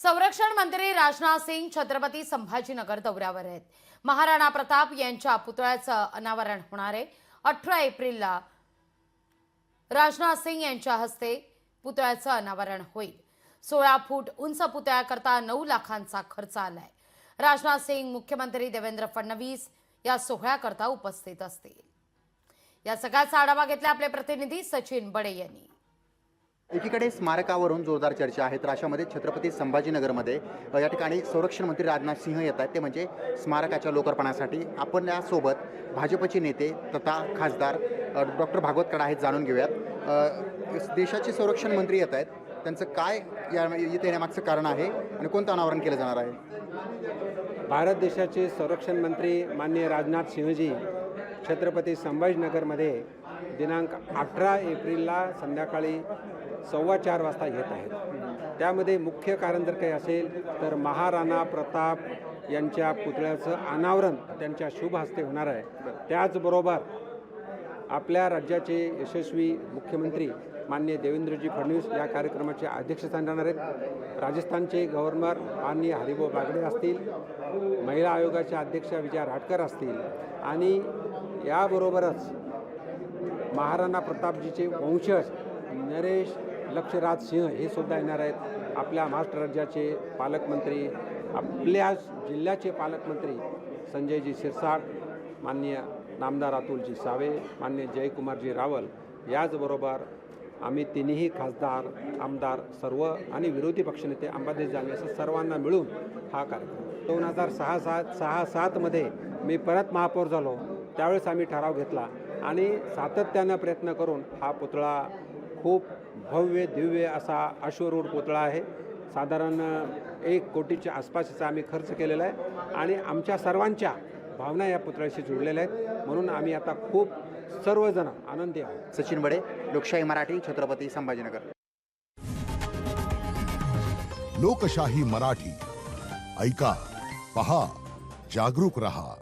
संरक्षण मंत्री राजनाथ सिंग छत्रपती संभाजीनगर दौऱ्यावर आहेत। महाराणा प्रताप यांच्या पुतळ्याचं अनावरण होणार आहे। 18 एप्रिलला राजनाथ सिंग यांच्या हस्ते पुतळ्याचं अनावरण होईल। 16 फूट उंच पुतळ्याकरता 9 लाखांचा खर्च आलाय। राजनाथ सिंग, मुख्यमंत्री देवेंद्र फडणवीस या सोहळ्याकरता उपस्थित असतील। या सगळ्याचा आढावा घेतला आपले प्रतिनिधी सचिन बडे यांनी। एकीकडे स्मारकावरून जोरदार चर्चा आहे, तर अशामध्ये छत्रपती संभाजीनगरमध्ये या ठिकाणी संरक्षण मंत्री राजनाथ सिंह येत आहेत, ते म्हणजे स्मारकाच्या लोकार्पणासाठी। आपण यासोबत भाजपचे नेते तथा खासदार डॉक्टर भागवत कराड आहेत, जाणून घेऊयात। देशाचे संरक्षण मंत्री येत आहेत, त्यांचं काय इथे येण्यामागचं कारण आहे आणि कोणतं अनावरण केलं जाणार आहे? भारत देशाचे संरक्षण मंत्री माननीय राजनाथ सिंहजी छत्रपती संभाजीनगरमध्ये दिनांक 18 एप्रिलला संध्याकाळी 4:15 वाजता येत आहेत। त्यामध्ये मुख्य कारण जर काही असेल तर महाराणा प्रताप यांच्या पुतळ्याचं अनावरण त्यांच्या शुभ हस्ते होणार आहे। त्याचबरोबर आपल्या राज्याचे यशस्वी मुख्यमंत्री माननीय देवेंद्रजी फडणवीस या कार्यक्रमाचे अध्यक्षस्थान राहणार आहेत। राजस्थानचे गव्हर्नर माननीय हरिभाऊ बागडे असतील, महिला आयोगाच्या अध्यक्ष विजया राटकर असतील आणि याबरोबरच महाराणा प्रतापजीचे वंशज नरेश लक्ष्यराज सिंह हे सुद्धा येणार आहेत। आपल्या महाराष्ट्र राज्याचे पालकमंत्री, आपल्या जिल्ह्याचे पालकमंत्री संजयजी शिरसाट, माननीय नामदार अतुलजी सावे, माननीय जयकुमारजी रावल, याचबरोबर आम्ही तिन्ही खासदार, आमदार सर्व आणि विरोधी पक्षनेते अंबादेश जामे असं सर्वांना मिळून हा कार्यक्रम 2006-7 मध्ये मी परत महापौर झालो, त्यावेळेस आम्ही ठराव घेतला आणि सातत्यानं प्रयत्न करून हा पुतळा खूप भव्य दिव्य असा अश्वरूढ पुतळा आहे। साधारण 1 कोटीच्या आसपासचा आम्ही खर्च केलेला आहे आणि आमच्या सर्वांच्या भावना या पुतळ्याशी जुळलेल्या आहेत, म्हणून आम्ही आता खूप सर्वजण आनंदी आहोत। सचिन बडे, लोकशाही मराठी, छत्रपती संभाजीनगर। लोकशाही मराठी, ऐका, पहा, जागरूक रहा।